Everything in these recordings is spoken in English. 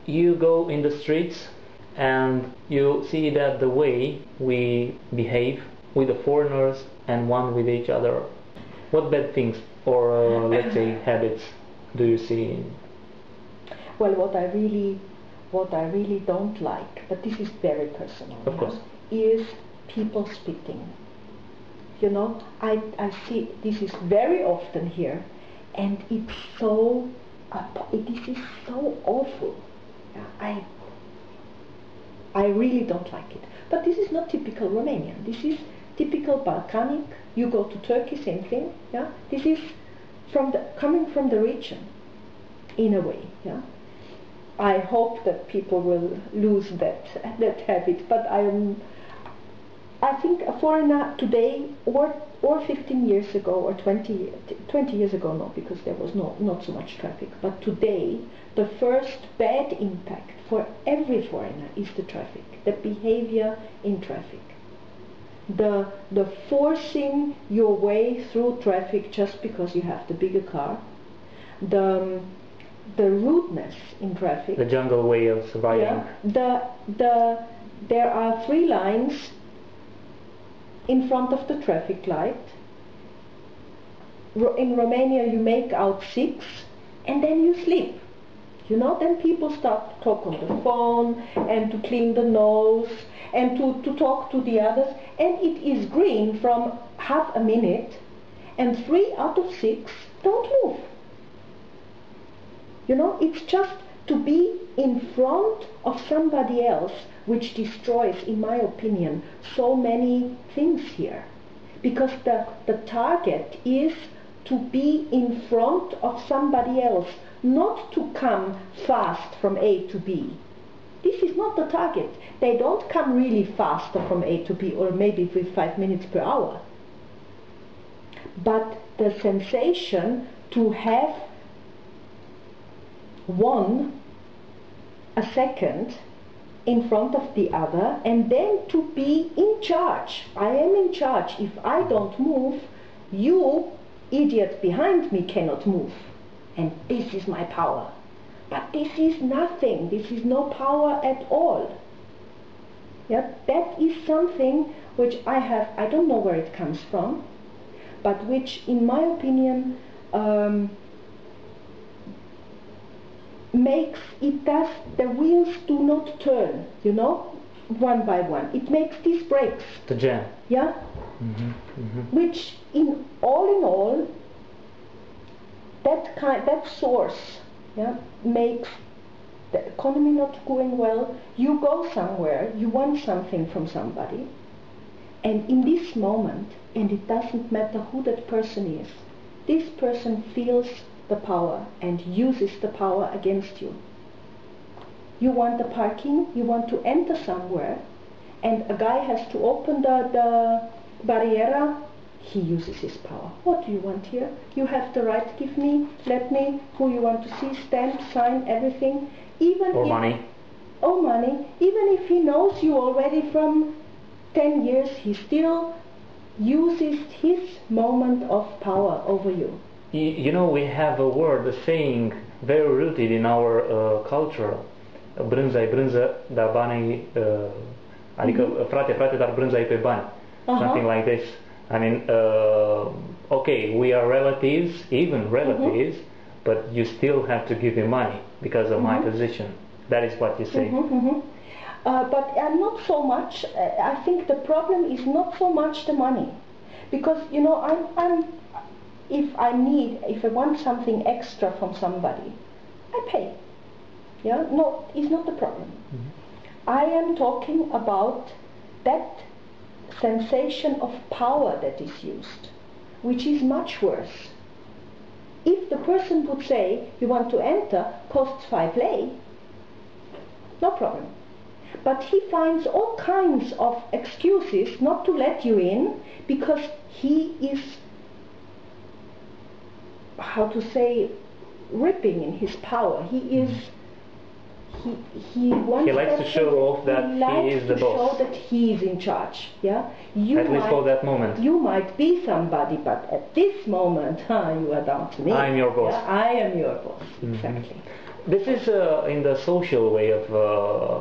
you go in the streets and you see that the way we behave with the foreigners and one with each other, what bad things or let's say habits do you see? Well, what I really don't like, but this is very personal, of course, is people spitting. You know, I see this is very often here, and it's so this is so awful. I really don't like it. But this is not typical Romanian. This is typical Balkanic. You go to Turkey, same thing. Yeah, this is coming from the region, in a way. Yeah, I hope that people will lose that habit. But I think a foreigner today, or 15 years ago, or 20 years ago, no, because there was not so much traffic. But today, the first bad impact for every foreigner is the traffic, the behavior in traffic, the forcing your way through traffic just because you have the bigger car, the rudeness in traffic, the jungle way of surviving. Yeah, there are 3 lines in front of the traffic light. In Romania you make out 6 and then you sleep. You know, then people start to talk on the phone and to clean the nose and to talk to the others, and it is green from half a minute and 3 out of 6 don't move. You know, it's just to be in front of somebody else, which destroys, in my opinion, so many things here. Because the target is to be in front of somebody else, not to come fast from A to B. This is not the target. They don't come really faster from A to B, or maybe with 5 minutes per hour. But the sensation to have won a second in front of the other, and then to be in charge. I am in charge. If I don't move, you, idiot behind me, cannot move. And this is my power. But this is nothing. This is no power at all. Yeah, that is something which I don't know where it comes from, but which, in my opinion, makes the wheels do not turn, you know, one by one. It makes these breaks. The jam. Yeah. Which in all, that source, yeah, makes the economy not going well. You go somewhere, you want something from somebody, and in this moment, and it doesn't matter who that person is, this person feels the power and uses the power against you. You want the parking, you want to enter somewhere, and a guy has to open the barriera. He uses his power. What do you want here? You have the right, give me, let me, who you want to see, stamp, sign, everything. Money. Or money. Even if he knows you already from 10 years, he still uses his moment of power over you. You know, we have a word, a saying, very rooted in our culture. Brânza-i brânză, dar banii, adică frate, dar brânza-i pe bani. Something like this. I mean, okay, we are relatives, even relatives, but you still have to give me money because of my position. That is what you say. But not so much. I think the problem is not so much the money, because you know, if I want something extra from somebody, I pay. Yeah, no, it's not the problem. I am talking about that sensation of power that is used, which is much worse. If the person would say, you want to enter, costs 5 lei, no problem. But he finds all kinds of excuses not to let you in, because he is, how to say, ripping in his power. He is, he likes to show off that he is the boss. Show that he is in charge. Yeah. At least for that moment. You might be somebody, but at this moment, you are down to me. I am your boss. Yeah, I am your boss. Exactly. This is in the social way of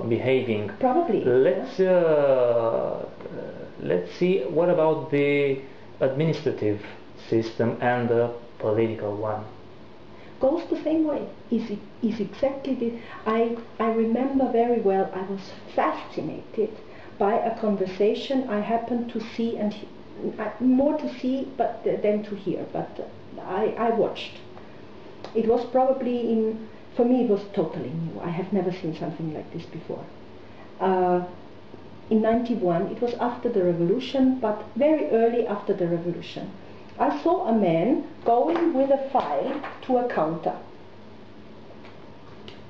behaving. Probably. Let's see what about the administrative system and the political one. Goes the same way. Is exactly the. I remember very well. I was fascinated by a conversation I happened to see, and more to see but than to hear. But I watched. It was probably for me it was totally new. I have never seen something like this before. In 91, it was after the revolution, but very early after the revolution. I saw a man going with a file to a counter.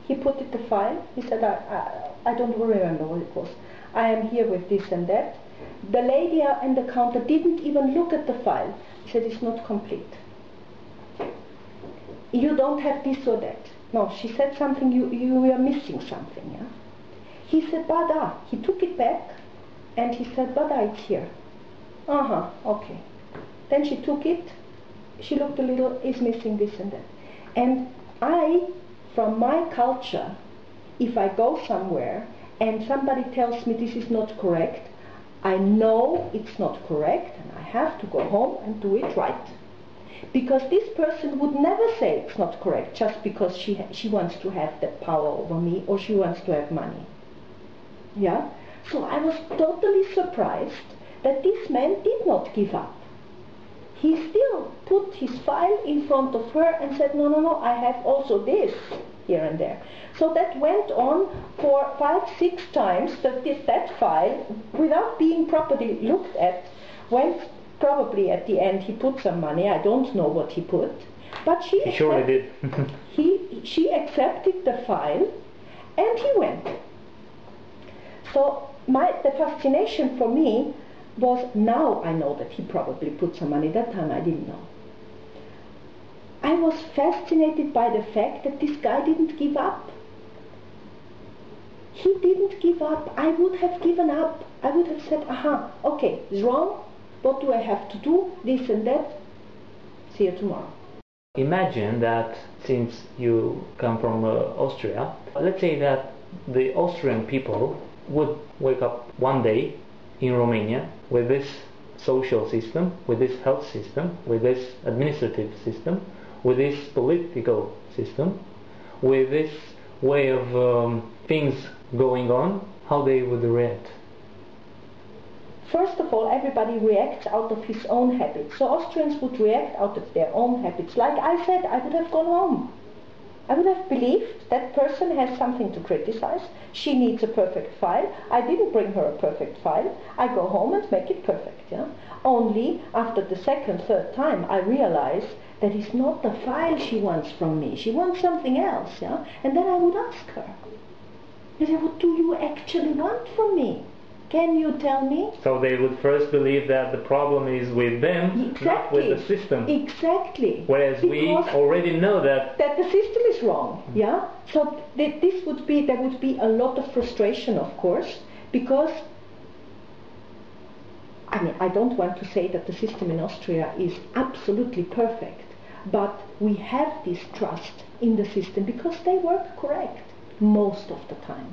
He put it the file, he said, I don't remember what it was. I am here with this and that. The lady in the counter didn't even look at the file. He said, it's not complete. You don't have this or that. No, she said something, you are missing something. Yeah? He said, Bada. He took it back and he said, Bada, it's here. Okay. Then she took it, she looked a little, is missing this and that. And I, from my culture, if I go somewhere and somebody tells me this is not correct, I know it's not correct and I have to go home and do it right. Because this person would never say it's not correct just because she wants to have that power over me or she wants to have money. Yeah? So I was totally surprised that this man did not give up. He still put his file in front of her and said, no, I have also this here and there. So that went on for 5-6 times, that file, without being properly looked at, went probably at the end he put some money, I don't know what he put, but he surely did. She accepted the file and he went. So the fascination for me was, now I know that he probably put some money, that time I didn't know. I was fascinated by the fact that this guy didn't give up. He didn't give up. I would have given up. I would have said, okay, it's wrong. What do I have to do? This and that. See you tomorrow. Imagine that since you come from Austria, let's say that the Austrian people would wake up one day in Romania with this social system, with this health system, with this administrative system, with this political system, with this way of things going on, how they would react? First of all, everybody reacts out of his own habits. So Austrians would react out of their own habits. Like I said, I would have gone home. I would have believed that person has something to criticize. She needs a perfect file. I didn't bring her a perfect file. I go home and make it perfect. Yeah? Only after the second, third time, I realize that it's not the file she wants from me. She wants something else. Yeah? And then I would ask her, I say, what do you actually want from me? Can you tell me? So they would first believe that the problem is with them, exactly, not with the system. Exactly. Whereas we already know that the system is wrong. Yeah. So there would be a lot of frustration, of course, because I don't want to say that the system in Austria is absolutely perfect, but we have this trust in the system because they work correct most of the time.